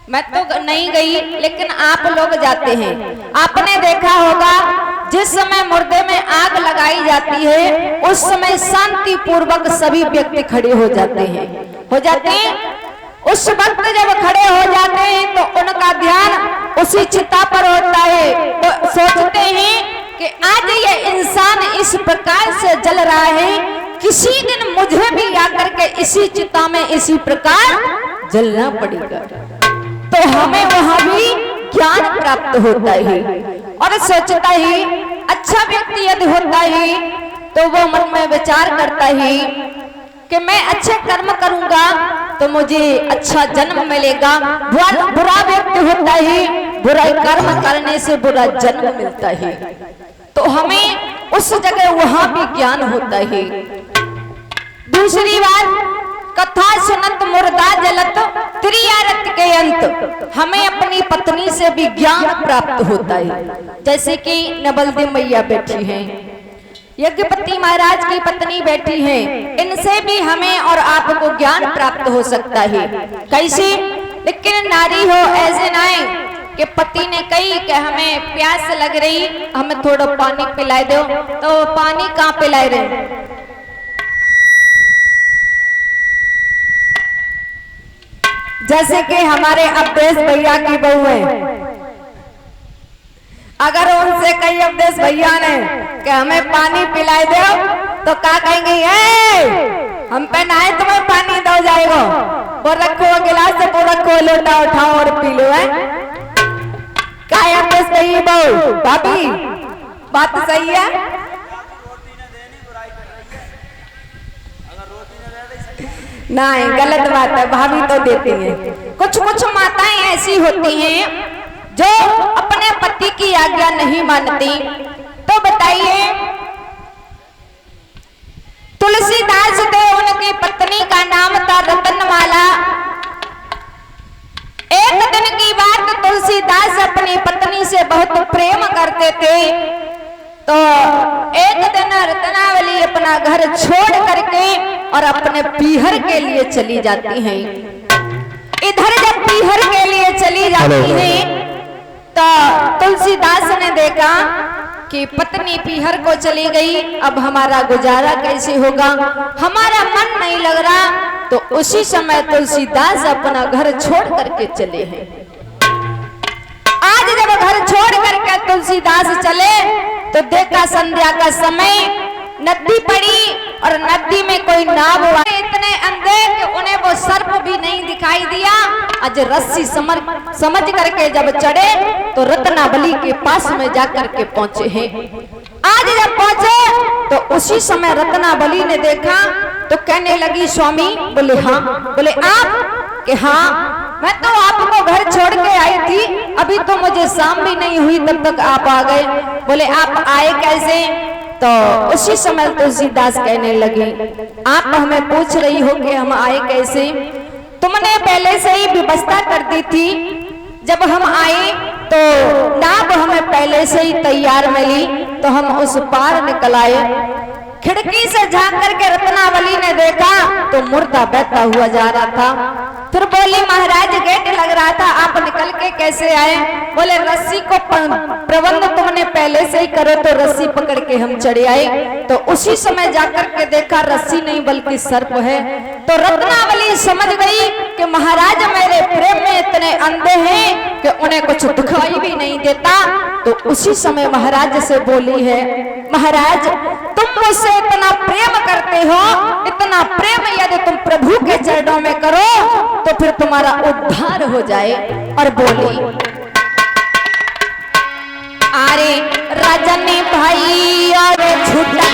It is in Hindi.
मैं तो नहीं गई, लेकिन आप लोग जाते हैं। आपने देखा होगा जिस समय मुर्दे में आग लगाई जाती है उस समय शांति पूर्वक सभी व्यक्ति खड़े हो जाते हैं। उस वक्त जब खड़े हो जाते हैं तो उनका ध्यान उसी चिता पर होता है। तो सोचते हैं कि आज ये इंसान इस प्रकार से जल रहा है, किसी दिन मुझे भी आकर के इसी चिता में इसी प्रकार जलना पड़ेगा। तो हमें वहां भी ज्ञान प्राप्त होता है और सोचता है, अच्छा व्यक्ति यदि होता है तो वो मन में विचार करता है कि मैं अच्छे कर्म करूंगा तो मुझे अच्छा जन्म मिलेगा। बुरा व्यक्ति होता है, बुरा कर्म करने से बुरा जन्म मिलता है। तो हमें उस जगह वहां भी ज्ञान होता है। दूसरी बात, कथा सुनत मुर्दा जलत त्रियारत के अंत, हमें अपनी पत्नी से भी ज्ञान प्राप्त होता है। जैसे कि नबलदी मैया बैठी हैं, यज्ञपति महाराज की पत्नी बैठी हैं, इनसे भी हमें और आपको ज्ञान प्राप्त हो सकता है। कैसे? लेकिन नारी हो ऐसे ना कि पति ने कही कि हमें प्यास लग रही, हमें थोड़ा पानी पिला दो, तो पानी कहाँ पिला रहे? जैसे कि हमारे अवधेश भैया की बहू है, अगर उनसे कही अवधेश भैया ने कि हमें पानी पिलाई दो तो क्या कहेंगे? हम पे नहाए तुम्हें पानी दो जाएगा, वो रखो गिलास, वो रखो लोटा उठाओ और पी लो। है क्या अवधेश भैया बहू? भाभी बात सही है? नहीं, गलत बात है, भाभी तो देती है। कुछ कुछ माताएं ऐसी होती हैं जो अपने पति की आज्ञा नहीं मानती। तो बताइए, तुलसीदास थे, उनकी पत्नी का नाम था रतनमाला। एक दिन की बात, तुलसीदास अपनी पत्नी से बहुत प्रेम करते थे। तो एक दिन रत्नावली अपना घर छोड़ करके और अपने पीहर के लिए चली जाती हैं। इधर जब पीहर के लिए चली जाती हैं तो तुलसीदास ने देखा कि पत्नी पीहर को चली गई, अब हमारा गुजारा कैसे होगा, हमारा मन नहीं लग रहा। तो उसी समय तुलसीदास अपना घर छोड़ करके चले हैं। आज जब घर छोड़ करके तुलसीदास चले तो देखा संध्या का समय, नदी पड़ी और नदी में कोई नाव वाले इतने अंधे कि उन्हें वो सर्प भी नहीं दिखाई दिया। आज रस्सी समझ करके जब चढ़े तो रत्नावली के पास में जाकर के पहुंचे हैं। आज जब पहुंचे तो उसी समय रत्नावली ने देखा तो कहने लगी, स्वामी। बोले हाँ। बोले आप? कि हाँ, मैं तो आपको घर छोड़ के आई थी, अभी तो मुझे शाम भी नहीं हुई तब तक आप आ गए। बोले आप आए कैसे? तो उसी समय तुलसीदास कहने लगे, आप हमें पूछ रही हो कि हम आए कैसे? तुमने पहले से ही व्यवस्था कर दी थी। जब हम आए तो नाव हमें पहले से ही तैयार मिली, तो हम उस पार निकल आए। खिड़की से झांक करके रत्नावली ने देखा तो मुर्दा बहता हुआ जा रहा था। फिर बोली, महाराज गेट लग रहा था, आप निकल के कैसे आए? बोले रस्सी को प्रबंध तुमने पहले से ही करो, तो रस्सी पकड़ के हम चढ़े आए। तो उसी समय जाकर के देखा रस्सी नहीं बल्कि सर्प है। तो रत्नावली समझ गई कि महाराज मेरे प्रेम में इतने अंधे हैं कि उन्हें कुछ दिखाई भी नहीं देता। तो उसी समय महाराज से बोली है, महाराज तुम मुझसे इतना प्रेम करते हो, इतना प्रेम यदि तुम प्रभु के चरणों में करो तो फिर तुम्हारा उद्धार हो जाए। और बोली, अरे राजा ने भाई और छुटा